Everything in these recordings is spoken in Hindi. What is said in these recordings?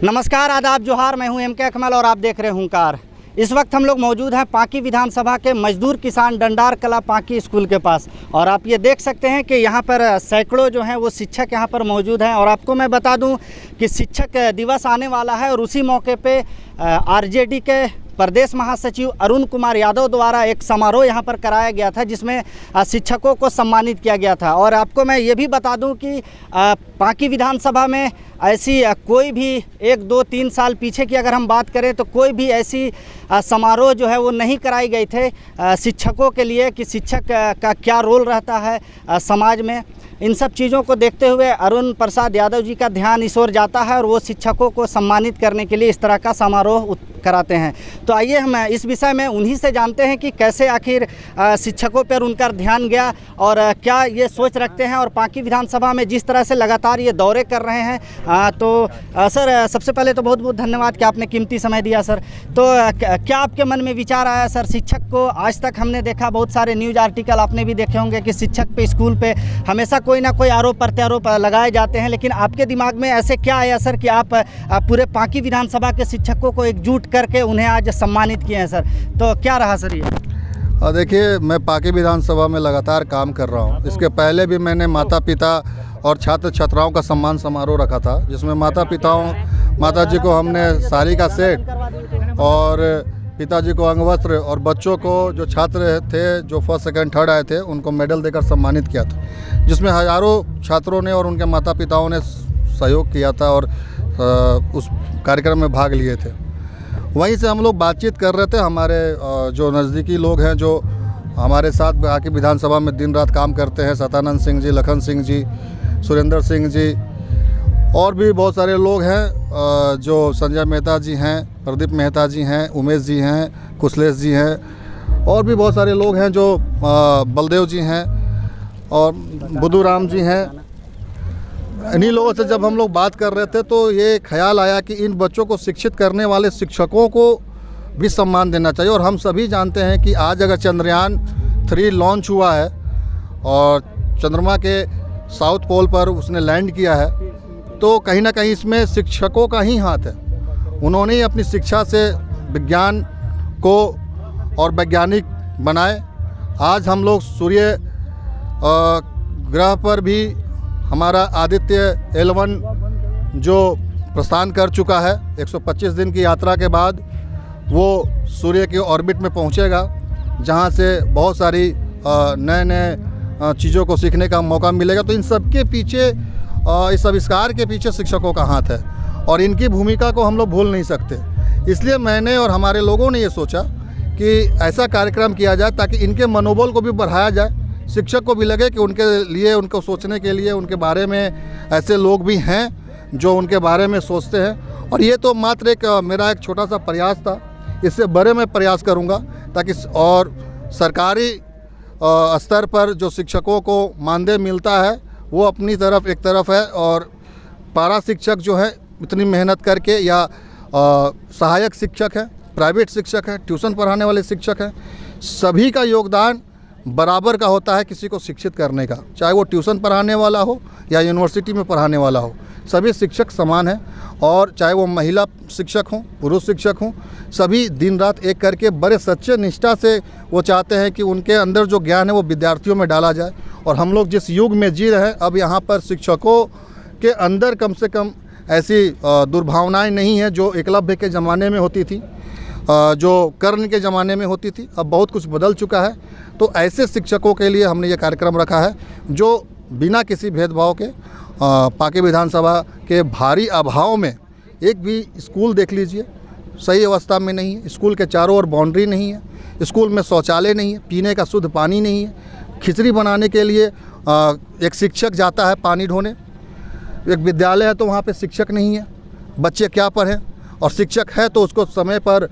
नमस्कार, आदाब, जोहार। मैं हूं एम.के. अकमल और आप देख रहे हैं हुंकार। इस वक्त हम लोग मौजूद हैं पांकी विधानसभा के मजदूर किसान डंडार कला पांकी स्कूल के पास और आप ये देख सकते हैं कि यहाँ पर सैकड़ों जो हैं वो शिक्षक यहाँ पर मौजूद हैं। और आपको मैं बता दूं कि शिक्षक दिवस आने वाला है और उसी मौके पे आरजेडी के प्रदेश महासचिव अरुण कुमार यादव द्वारा एक समारोह यहाँ पर कराया गया था जिसमें शिक्षकों को सम्मानित किया गया था। और आपको मैं ये भी बता दूं कि पांकी विधानसभा में ऐसी कोई भी 1, 2, 3 साल पीछे की अगर हम बात करें तो कोई भी ऐसी समारोह जो है वो नहीं कराई गई थे शिक्षकों के लिए कि शिक्षक का क्या रोल रहता है समाज में। इन सब चीज़ों को देखते हुए अरुण प्रसाद यादव जी का ध्यान इस ओर जाता है और वो शिक्षकों को सम्मानित करने के लिए इस तरह का समारोह कराते हैं। तो आइए हम इस विषय में उन्हीं से जानते हैं कि कैसे आखिर शिक्षकों पर उनका ध्यान गया और क्या ये सोच रखते हैं। और पांकी विधानसभा में जिस तरह से लगातार ये दौरे कर रहे हैं तो सर, सबसे पहले तो बहुत बहुत धन्यवाद कि आपने कीमती समय दिया सर। तो क्या आपके मन में विचार आया सर? शिक्षक को आज तक हमने देखा, बहुत सारे न्यूज़ आर्टिकल आपने भी देखे होंगे कि शिक्षक पे, स्कूल पे हमेशा कोई ना कोई आरोप प्रत्यारोप लगाए जाते हैं, लेकिन आपके दिमाग में ऐसे क्या आया सर कि आप पूरे पांकी विधानसभा के शिक्षकों को एकजुट करके उन्हें आज सम्मानित किए हैं सर? तो क्या रहा सर ये? देखिए, मैं पांकी विधानसभा में लगातार काम कर रहा हूँ। इसके पहले भी मैंने माता पिता और छात्र छात्राओं का सम्मान समारोह रखा था जिसमें माता जी को हमने साड़ी का सेट और पिताजी को अंगवस्त्र और बच्चों को, जो छात्र थे जो फर्स्ट सेकंड थर्ड आए थे, उनको मेडल देकर सम्मानित किया था, जिसमें हज़ारों छात्रों ने और उनके माता पिताओं ने सहयोग किया था और उस कार्यक्रम में भाग लिए थे। वहीं से हम लोग बातचीत कर रहे थे। हमारे जो नज़दीकी लोग हैं जो हमारे साथ पांकी विधानसभा में दिन रात काम करते हैं, सतानंद सिंह जी, लखन सिंह जी, सुरेंद्र सिंह जी और भी बहुत सारे लोग हैं, जो संजय मेहता जी हैं, प्रदीप मेहता जी हैं, उमेश जी हैं, कुशलेश जी हैं और भी बहुत सारे लोग हैं, जो बलदेव जी हैं और बुद्धूराम जी हैं। इन्हीं लोगों से जब हम लोग बात कर रहे थे तो ये ख्याल आया कि इन बच्चों को शिक्षित करने वाले शिक्षकों को भी सम्मान देना चाहिए। और हम सभी जानते हैं कि आज अगर चंद्रयान 3 लॉन्च हुआ है और चंद्रमा के साउथ पोल पर उसने लैंड किया है, तो कहीं ना कहीं इसमें शिक्षकों का ही हाथ है। उन्होंने ही अपनी शिक्षा से विज्ञान को और वैज्ञानिक बनाए। आज हम लोग सूर्य ग्रह पर भी हमारा आदित्य L1 जो प्रस्थान कर चुका है, 125 दिन की यात्रा के बाद वो सूर्य के ऑर्बिट में पहुंचेगा, जहां से बहुत सारी नए चीज़ों को सीखने का मौका मिलेगा। तो इन सब के पीछे, इस आविष्कार के पीछे शिक्षकों का हाथ है और इनकी भूमिका को हम लोग भूल नहीं सकते। इसलिए मैंने और हमारे लोगों ने ये सोचा कि ऐसा कार्यक्रम किया जाए ताकि इनके मनोबल को भी बढ़ाया जाए, शिक्षक को भी लगे कि उनके लिए, उनको सोचने के लिए उनके बारे में ऐसे लोग भी हैं जो उनके बारे में सोचते हैं। और ये तो मात्र मेरा एक छोटा सा प्रयास था, इससे बड़े मैं प्रयास करूँगा ताकि और सरकारी स्तर पर जो शिक्षकों को मानदेय मिलता है वो अपनी तरफ एक तरफ है, और पारा शिक्षक जो है इतनी मेहनत करके, या सहायक शिक्षक है, प्राइवेट शिक्षक है, ट्यूशन पढ़ाने वाले शिक्षक हैं, सभी का योगदान बराबर का होता है किसी को शिक्षित करने का, चाहे वो ट्यूशन पढ़ाने वाला हो या यूनिवर्सिटी में पढ़ाने वाला हो। सभी शिक्षक समान हैं और चाहे वो महिला शिक्षक हों, पुरुष शिक्षक हों, सभी दिन रात एक करके बड़े सच्चे निष्ठा से वो चाहते हैं कि उनके अंदर जो ज्ञान है वो विद्यार्थियों में डाला जाए। और हम लोग जिस युग में जी रहे हैं, अब यहाँ पर शिक्षकों के अंदर कम से कम ऐसी दुर्भावनाएँ नहीं हैं जो एकलव्य के ज़माने में होती थी, जो कर्ण के ज़माने में होती थी। अब बहुत कुछ बदल चुका है। तो ऐसे शिक्षकों के लिए हमने ये कार्यक्रम रखा है जो बिना किसी भेदभाव के, पांकी विधानसभा के भारी अभाव में, एक भी स्कूल देख लीजिए सही अवस्था में नहीं है, स्कूल के चारों ओर बाउंड्री नहीं है, स्कूल में शौचालय नहीं है, पीने का शुद्ध पानी नहीं है, खिचड़ी बनाने के लिए एक शिक्षक जाता है पानी ढोने, एक विद्यालय है तो वहाँ पे शिक्षक नहीं है, बच्चे क्या पढ़ें, और शिक्षक है तो उसको समय पर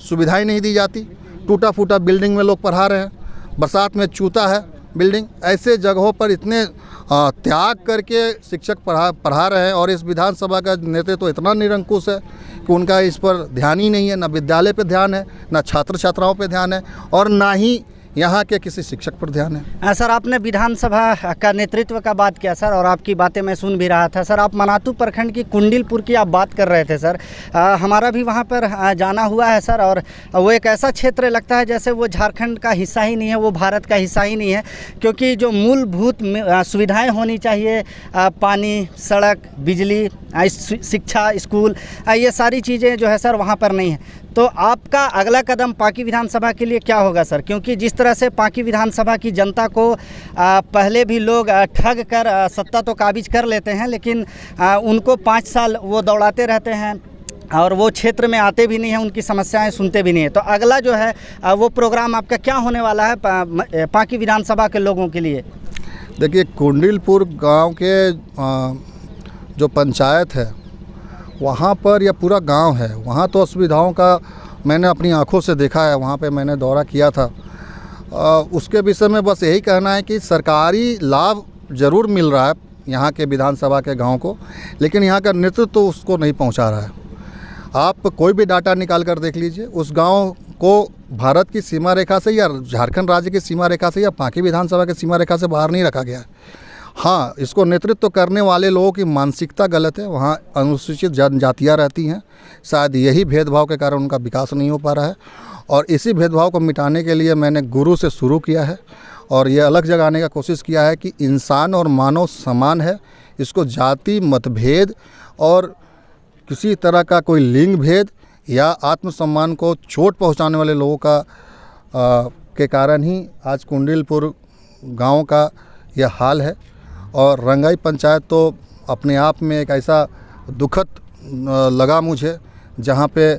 सुविधाएं नहीं दी जाती, टूटा फूटा बिल्डिंग में लोग पढ़ा रहे हैं, बरसात में चूता है बिल्डिंग। ऐसे जगहों पर इतने त्याग करके शिक्षक पढ़ा रहे हैं और इस विधानसभा का नेतृत्व तो इतना निरंकुश है कि उनका इस पर ध्यान ही नहीं है, ना विद्यालय पे ध्यान है, ना छात्र छात्राओं पे ध्यान है, और ना ही यहाँ के किसी शिक्षक पर ध्यान है। सर, आपने विधानसभा का नेतृत्व का बात किया सर, और आपकी बातें मैं सुन भी रहा था सर। आप मनातू प्रखंड की कुंडिलपुर की आप बात कर रहे थे सर। हमारा भी वहाँ पर जाना हुआ है सर, और वो एक ऐसा क्षेत्र लगता है जैसे वो झारखंड का हिस्सा ही नहीं है, वो भारत का हिस्सा ही नहीं है, क्योंकि जो मूलभूत सुविधाएँ होनी चाहिए, पानी, सड़क, बिजली, शिक्षा, स्कूल, ये सारी चीज़ें जो है सर वहाँ पर नहीं है। तो आपका अगला कदम पांकी विधानसभा के लिए क्या होगा सर? क्योंकि जिस तरह से पांकी विधानसभा की जनता को पहले भी लोग ठग कर सत्ता तो काबिज कर लेते हैं, लेकिन उनको 5 साल वो दौड़ाते रहते हैं और वो क्षेत्र में आते भी नहीं हैं, उनकी समस्याएं सुनते भी नहीं हैं। तो अगला जो है वो प्रोग्राम आपका क्या होने वाला है पांकी विधानसभा के लोगों के लिए? देखिए, कुंडिलपुर गांव के जो पंचायत है वहाँ पर, या पूरा गांव है, वहाँ तो असुविधाओं का मैंने अपनी आंखों से देखा है। वहाँ पे मैंने दौरा किया था। उसके विषय में बस यही कहना है कि सरकारी लाभ ज़रूर मिल रहा है यहाँ के विधानसभा के गांव को, लेकिन यहाँ का नेतृत्व तो उसको नहीं पहुँचा रहा है। आप कोई भी डाटा निकाल कर देख लीजिए, उस गांव को भारत की सीमा रेखा से या झारखंड राज्य की सीमा रेखा से या पांकी विधानसभा की सीमा रेखा से बाहर नहीं रखा गया है। हाँ, इसको नेतृत्व करने वाले लोगों की मानसिकता गलत है। वहाँ अनुसूचित जनजातियाँ रहती हैं, शायद यही भेदभाव के कारण उनका विकास नहीं हो पा रहा है, और इसी भेदभाव को मिटाने के लिए मैंने गुरु से शुरू किया है और ये अलग जगाने का कोशिश किया है कि इंसान और मानव समान है। इसको जाति, मतभेद और किसी तरह का कोई लिंग भेद या आत्मसम्मान को चोट पहुँचाने वाले लोगों का के कारण ही आज कुंडिलपुर गाँव का यह हाल है। और रंगाई पंचायत तो अपने आप में एक ऐसा दुखद लगा मुझे, जहाँ पे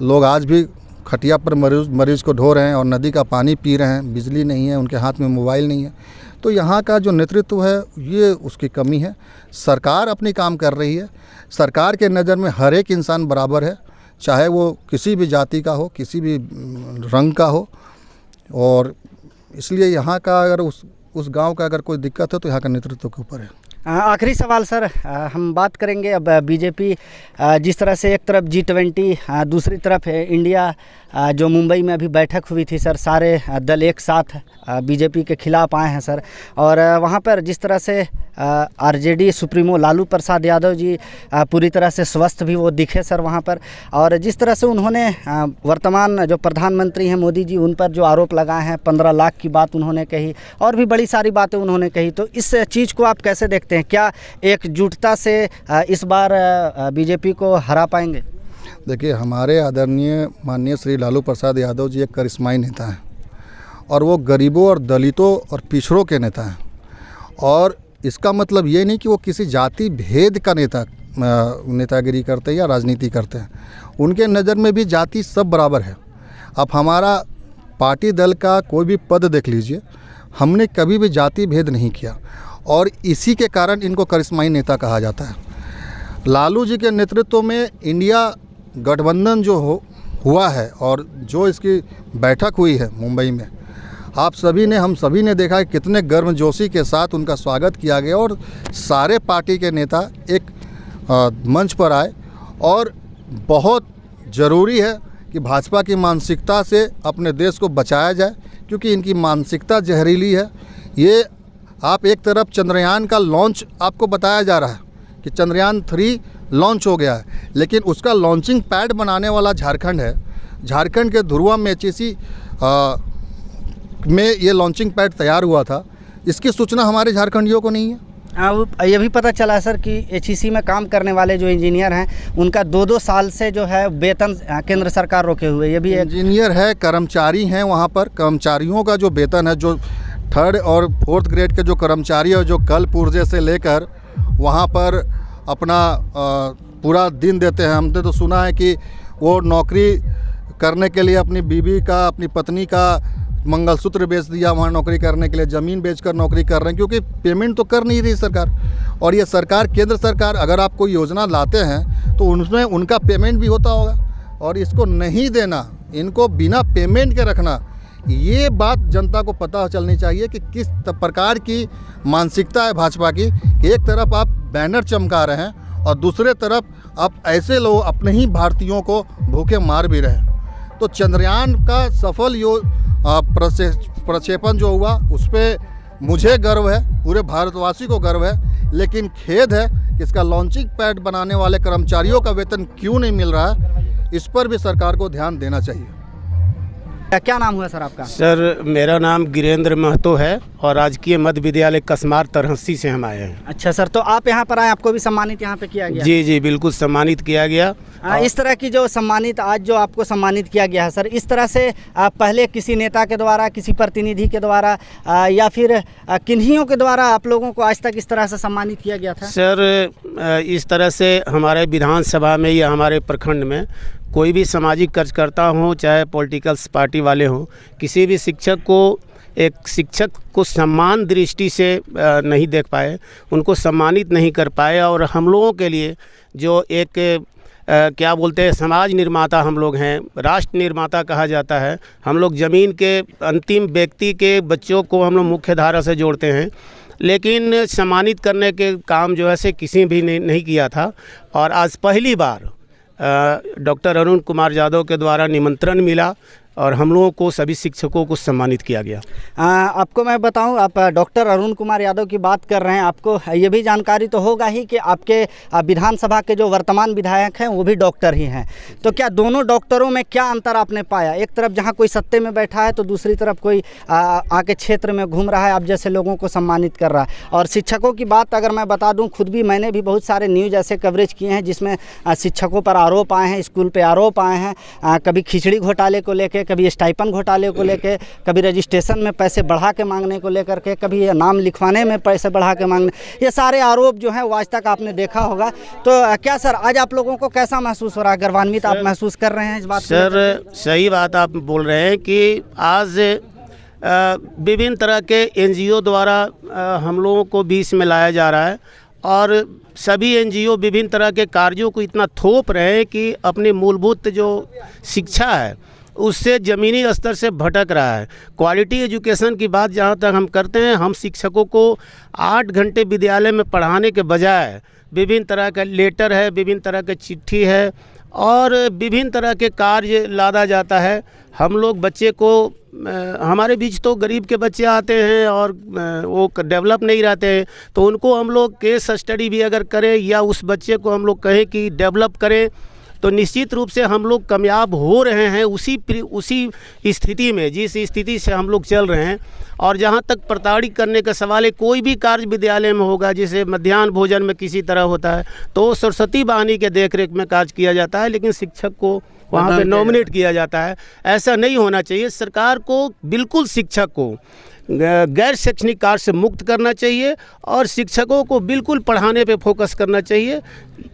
लोग आज भी खटिया पर मरीज को ढो रहे हैं और नदी का पानी पी रहे हैं, बिजली नहीं है, उनके हाथ में मोबाइल नहीं है। तो यहाँ का जो नेतृत्व है ये उसकी कमी है। सरकार अपनी काम कर रही है। सरकार के नज़र में हर एक इंसान बराबर है, चाहे वो किसी भी जाति का हो, किसी भी रंग का हो। और इसलिए यहाँ का अगर उस गांव का अगर कोई दिक्कत है तो यहाँ का नेतृत्व के ऊपर है। आखिरी सवाल सर, हम बात करेंगे अब बीजेपी जिस तरह से एक तरफ G20, दूसरी तरफ इंडिया, जो मुंबई में अभी बैठक हुई थी सर, सारे दल एक साथ बीजेपी के खिलाफ आए हैं सर। और वहाँ पर जिस तरह से आरजेडी सुप्रीमो लालू प्रसाद यादव जी पूरी तरह से स्वस्थ भी वो दिखे सर वहाँ पर, और जिस तरह से उन्होंने वर्तमान जो प्रधानमंत्री हैं मोदी जी, उन पर जो आरोप लगाए हैं, 15 लाख की बात उन्होंने कही और भी बड़ी सारी बातें उन्होंने कही। तो इस चीज़ को आप कैसे देखते हैं? क्या एकजुटता से इस बार बीजेपी को हरा पाएंगे? देखिए, हमारे आदरणीय माननीय श्री लालू प्रसाद यादव जी एक करिश्माई नेता हैं, और वो गरीबों और दलितों और पिछड़ों के नेता हैं। और इसका मतलब ये नहीं कि वो किसी जाति भेद का नेतागिरी करते हैं या राजनीति करते हैं। उनके नज़र में भी जाति सब बराबर है। आप हमारा पार्टी दल का कोई भी पद देख लीजिए, हमने कभी भी जाति भेद नहीं किया, और इसी के कारण इनको करिश्माई नेता कहा जाता है। लालू जी के नेतृत्व में इंडिया गठबंधन जो हुआ है और जो इसकी बैठक हुई है मुंबई में, आप सभी ने, हम सभी ने देखा कि कितने गर्मजोशी के साथ उनका स्वागत किया गया, और सारे पार्टी के नेता एक मंच पर आए। और बहुत ज़रूरी है कि भाजपा की मानसिकता से अपने देश को बचाया जाए, क्योंकि इनकी मानसिकता जहरीली है। ये आप एक तरफ चंद्रयान का लॉन्च आपको बताया जा रहा है कि चंद्रयान 3 लॉन्च हो गया है, लेकिन उसका लॉन्चिंग पैड बनाने वाला झारखंड है। झारखंड के धुरवा में HEC में ये लॉन्चिंग पैड तैयार हुआ था, इसकी सूचना हमारे झारखंडियों को नहीं है। ये भी पता चला सर कि HEC में काम करने वाले जो इंजीनियर हैं उनका 2-2 साल से जो है वेतन केंद्र सरकार रोके हुए। ये भी इंजीनियर है, कर्मचारी हैं वहाँ पर। कर्मचारियों का जो वेतन है, जो 3rd और 4th ग्रेड के जो कर्मचारी है, जो कल पुर्जे से लेकर वहाँ पर अपना पूरा दिन देते हैं। हमने तो सुना है कि वो नौकरी करने के लिए अपनी बीवी का, अपनी पत्नी का मंगलसूत्र बेच दिया वहाँ नौकरी करने के लिए, ज़मीन बेचकर नौकरी कर रहे हैं, क्योंकि पेमेंट तो कर नहीं रही सरकार। और ये सरकार, केंद्र सरकार अगर आप कोई योजना लाते हैं तो उनमें उनका पेमेंट भी होता होगा, और इसको नहीं देना, इनको बिना पेमेंट के रखना, ये बात जनता को पता चलनी चाहिए कि किस प्रकार की मानसिकता है भाजपा की। एक तरफ आप बैनर चमका रहे हैं और दूसरे तरफ आप ऐसे लोग अपने ही भारतीयों को भूखे मार भी रहे हैं। तो चंद्रयान का सफल प्रक्षेपण जो हुआ उस पर मुझे गर्व है, पूरे भारतवासी को गर्व है, लेकिन खेद है कि इसका लॉन्चिंग पैड बनाने वाले कर्मचारियों का वेतन क्यों नहीं मिल रहा है। इस पर भी सरकार को ध्यान देना चाहिए। क्या नाम हुआ सर आपका? सर मेरा नाम गिरेंद्र महतो है और राजकीय मध्य विद्यालय कसमार तरहसी से हम आए हैं। अच्छा सर, तो आप यहाँ पर आए, आपको भी सम्मानित यहाँ पे किया गया? जी जी बिल्कुल सम्मानित किया गया। इस तरह की जो सम्मानित आज जो आपको सम्मानित किया गया है सर, इस तरह से पहले किसी नेता के द्वारा, किसी प्रतिनिधि के द्वारा या फिर किन्हियों के द्वारा आप लोगों को आज तक इस तरह से सम्मानित किया गया था? सर इस तरह से हमारे विधानसभा में या हमारे प्रखंड में कोई भी सामाजिक कार्यकर्ता हो, चाहे पॉलिटिकल पार्टी वाले हों, किसी भी शिक्षक को एक शिक्षक को सम्मान दृष्टि से नहीं देख पाए, उनको सम्मानित नहीं कर पाए। और हम लोगों के लिए जो एक क्या बोलते हैं समाज निर्माता हम लोग हैं, राष्ट्र निर्माता कहा जाता है। हम लोग ज़मीन के अंतिम व्यक्ति के बच्चों को हम लोग मुख्य धारा से जोड़ते हैं, लेकिन सम्मानित करने के काम जो है से किसी भी ने नहीं किया था। और आज पहली बार डॉक्टर अरुण कुमार यादव के द्वारा निमंत्रण मिला और हम लोगों को सभी शिक्षकों को सम्मानित किया गया। आपको मैं बताऊं, आप डॉक्टर अरुण कुमार यादव की बात कर रहे हैं, आपको ये भी जानकारी तो होगा ही कि आपके विधानसभा के जो वर्तमान विधायक हैं वो भी डॉक्टर ही हैं। तो क्या दोनों डॉक्टरों में क्या अंतर आपने पाया? एक तरफ जहां कोई सत्ते में बैठा है तो दूसरी तरफ कोई आके क्षेत्र में घूम रहा है, आप जैसे लोगों को सम्मानित कर रहा है। और शिक्षकों की बात अगर मैं बता दूँ, खुद भी मैंने भी बहुत सारे न्यूज़ ऐसे कवरेज किए हैं जिसमें शिक्षकों पर आरोप आए हैं, स्कूल पर आरोप आए हैं, कभी खिचड़ी घोटाले को लेकर, कभी स्टाइपन घोटाले को लेकर, कभी रजिस्ट्रेशन में पैसे बढ़ा के मांगने को लेकर के, कभी नाम लिखवाने में पैसे बढ़ा के मांगने, ये सारे आरोप जो हैं वो आज तक आपने देखा होगा। तो क्या सर आज आप लोगों को कैसा महसूस हो रहा है? गर्वान्वित आप महसूस कर रहे हैं इस बात? सर सही बात आप बोल रहे हैं कि आज विभिन्न तरह के NGO द्वारा हम लोगों को बीच में लाया जा रहा है और सभी NGO विभिन्न तरह के कार्यों को इतना थोप रहे हैं कि अपनी मूलभूत जो शिक्षा है उससे ज़मीनी स्तर से भटक रहा है। क्वालिटी एजुकेशन की बात जहाँ तक हम करते हैं, हम शिक्षकों को 8 घंटे विद्यालय में पढ़ाने के बजाय विभिन्न तरह का लेटर है, विभिन्न तरह के चिट्ठी है और विभिन्न तरह के कार्य लादा जाता है। हम लोग बच्चे को हमारे बीच तो गरीब के बच्चे आते हैं और वो डेवलप नहीं रहते हैं, तो उनको हम लोग केस स्टडी भी अगर करें या उस बच्चे को हम लोग कहें कि डेवलप करें तो निश्चित रूप से हम लोग कामयाब हो रहे हैं उसी स्थिति में, जिस स्थिति से हम लोग चल रहे हैं। और जहाँ तक प्रताड़ित करने का सवाल है, कोई भी कार्य विद्यालय में होगा, जैसे मध्याह्न भोजन में किसी तरह होता है तो सरस्वती वाहिनी के देखरेख में कार्य किया जाता है, लेकिन शिक्षक को वहाँ पे नॉमिनेट किया जाता है। ऐसा नहीं होना चाहिए। सरकार को बिल्कुल शिक्षक को गैर शैक्षणिक कार्य से मुक्त करना चाहिए और शिक्षकों को बिल्कुल पढ़ाने पे फोकस करना चाहिए।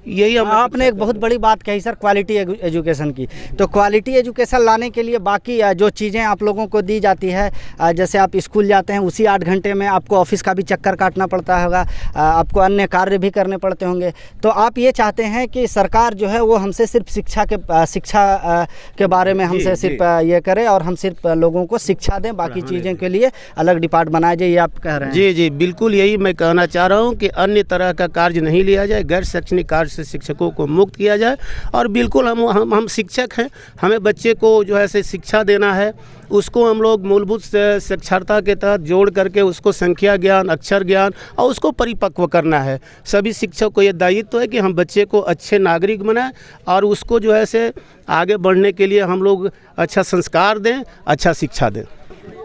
यही आपने एक बहुत बड़ी बात कही सर, क्वालिटी एजुकेशन की। तो क्वालिटी एजुकेशन लाने के लिए बाकी जो चीज़ें आप लोगों को दी जाती है, जैसे आप स्कूल जाते हैं उसी 8 घंटे में आपको ऑफिस का भी चक्कर काटना पड़ता होगा, आपको अन्य कार्य भी करने पड़ते होंगे। तो आप ये चाहते हैं कि सरकार जो है वो हमसे सिर्फ शिक्षा के बारे में हमसे सिर्फ ये करे और हम सिर्फ लोगों को शिक्षा दें, बाकी चीज़ों के लिए अलग डिपार्ट बनाया जाए, ये आप कह रहे हैं? जी जी बिल्कुल यही मैं कहना चाह रहा हूँ कि अन्य तरह का कार्य नहीं लिया जाए, गैर शैक्षणिक कार्य से शिक्षकों को मुक्त किया जाए। और बिल्कुल हम शिक्षक हैं, हमें बच्चे को जो है से शिक्षा देना है, उसको हम लोग मूलभूत साक्षरता के तहत जोड़ करके उसको संख्या ज्ञान, अक्षर ज्ञान और उसको परिपक्व करना है। सभी शिक्षक को ये दायित्व है कि हम बच्चे को अच्छे नागरिक बनाएं और उसको जो है से आगे बढ़ने के लिए हम लोग अच्छा संस्कार दें, अच्छा शिक्षा दें।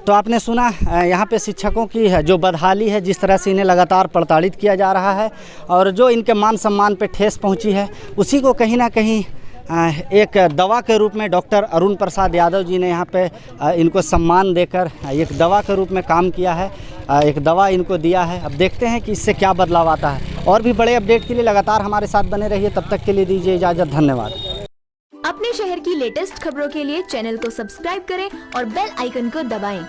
तो आपने सुना यहाँ पे शिक्षकों की जो बदहाली है, जिस तरह से इन्हें लगातार प्रताड़ित किया जा रहा है और जो इनके मान सम्मान पे ठेस पहुँची है, उसी को कहीं ना कहीं एक दवा के रूप में डॉक्टर अरुण प्रसाद यादव जी ने यहाँ पे इनको सम्मान देकर एक दवा के रूप में काम किया है, एक दवा इनको दिया है। अब देखते हैं कि इससे क्या बदलाव आता है। और भी बड़े अपडेट के लिए लगातार हमारे साथ बने रहिए। तब तक के लिए दीजिए इजाज़त, धन्यवाद। अपने शहर की लेटेस्ट खबरों के लिए चैनल को सब्सक्राइब करें और बेल आइकन को दबाएं।